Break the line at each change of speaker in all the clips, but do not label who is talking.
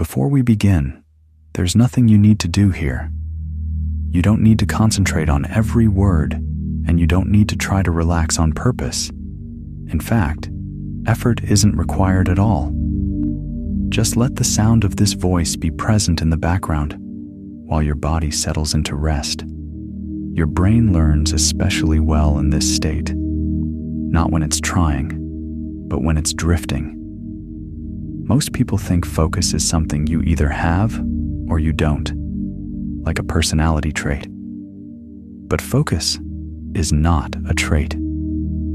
Before we begin, there's nothing you need to do here. You don't need to concentrate on every word, and you don't need to try to relax on purpose. In fact, effort isn't required at all. Just let the sound of this voice be present in the background while your body settles into rest. Your brain learns especially well in this state, not when it's trying, but when it's drifting. Most people think focus is something you either have or you don't, like a personality trait. But focus is not a trait.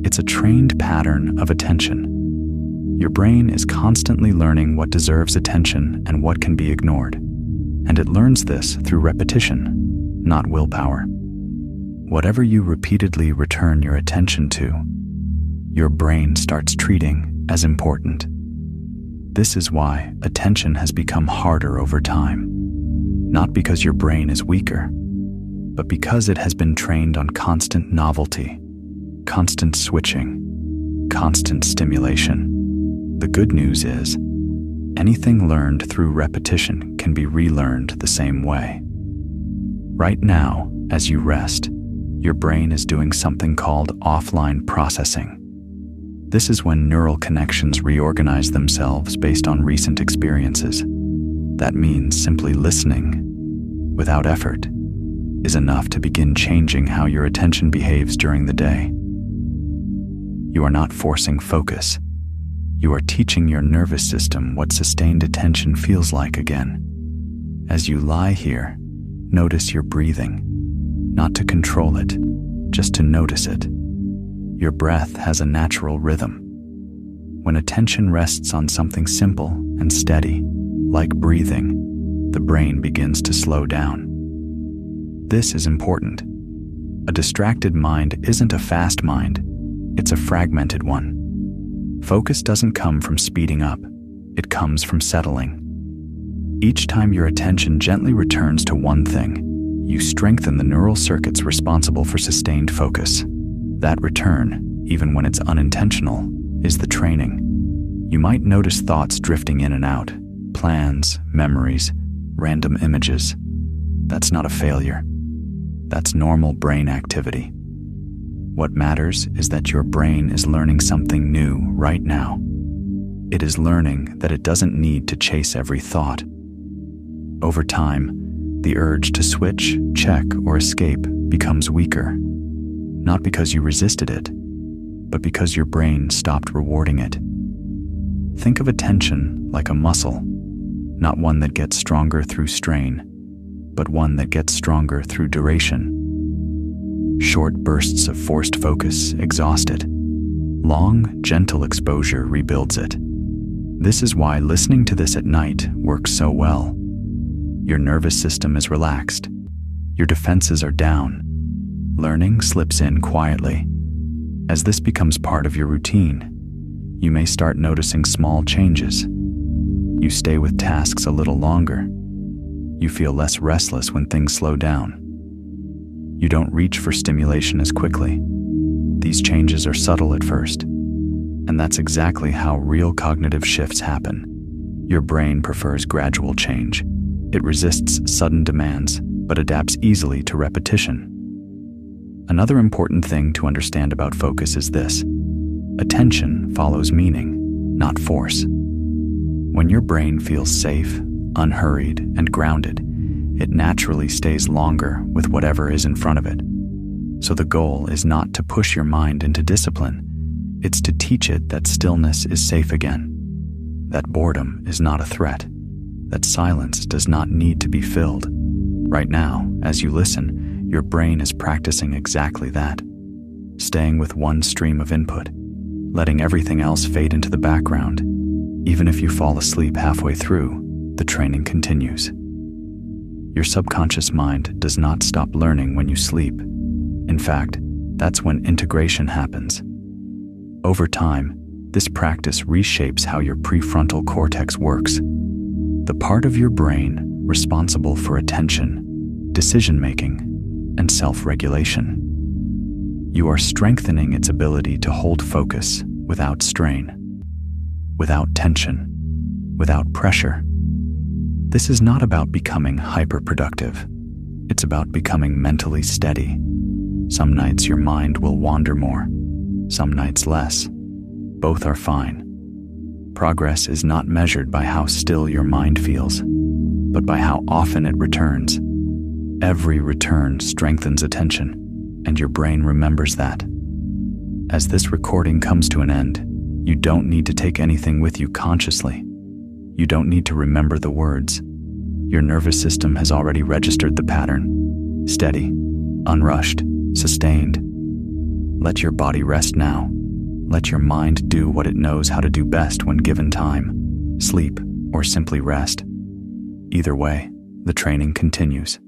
It's a trained pattern of attention. Your brain is constantly learning what deserves attention and what can be ignored, and it learns this through repetition, not willpower. Whatever you repeatedly return your attention to, your brain starts treating as important. This is why attention has become harder over time, not because your brain is weaker, but because it has been trained on constant novelty, constant switching, constant stimulation. The good news is, anything learned through repetition can be relearned the same way. Right now, as you rest, your brain is doing something called offline processing. This is when neural connections reorganize themselves based on recent experiences. That means simply listening, without effort, is enough to begin changing how your attention behaves during the day. You are not forcing focus. You are teaching your nervous system what sustained attention feels like again. As you lie here, notice your breathing, not to control it, just to notice it. Your breath has a natural rhythm. When attention rests on something simple and steady, like breathing, the brain begins to slow down. This is important. A distracted mind isn't a fast mind, it's a fragmented one. Focus doesn't come from speeding up, it comes from settling. Each time your attention gently returns to one thing, you strengthen the neural circuits responsible for sustained focus. That return, even when it's unintentional, is the training. You might notice thoughts drifting in and out, plans, memories, random images. That's not a failure. That's normal brain activity. What matters is that your brain is learning something new right now. It is learning that it doesn't need to chase every thought. Over time, the urge to switch, check, or escape becomes weaker. Not because you resisted it, but because your brain stopped rewarding it. Think of attention like a muscle, not one that gets stronger through strain, but one that gets stronger through duration. Short bursts of forced focus exhaust it. Long, gentle exposure rebuilds it. This is why listening to this at night works so well. Your nervous system is relaxed. Your defenses are down. Learning slips in quietly. As this becomes part of your routine, you may start noticing small changes. You stay with tasks a little longer. You feel less restless when things slow down. You don't reach for stimulation as quickly. These changes are subtle at first, and that's exactly how real cognitive shifts happen. Your brain prefers gradual change. It resists sudden demands, but adapts easily to repetition. Another important thing to understand about focus is this: attention follows meaning, not force. When your brain feels safe, unhurried, and grounded, it naturally stays longer with whatever is in front of it. So the goal is not to push your mind into discipline, it's to teach it that stillness is safe again, that boredom is not a threat, that silence does not need to be filled. Right now, as you listen, your brain is practicing exactly that, staying with one stream of input, letting everything else fade into the background. Even if you fall asleep halfway through, the training continues. Your subconscious mind does not stop learning when you sleep. In fact, that's when integration happens. Over time, this practice reshapes how your prefrontal cortex works, the part of your brain responsible for attention, decision-making, and self-regulation. You are strengthening its ability to hold focus without strain, without tension, without pressure. This is not about becoming hyperproductive. It's about becoming mentally steady. Some nights your mind will wander more, some nights less. Both are fine. Progress is not measured by how still your mind feels, but by how often it returns. Every return strengthens attention, and your brain remembers that. As this recording comes to an end, you don't need to take anything with you consciously. You don't need to remember the words. Your nervous system has already registered the pattern. Steady, unrushed, sustained. Let your body rest now. Let your mind do what it knows how to do best when given time. Sleep or simply rest. Either way, the training continues.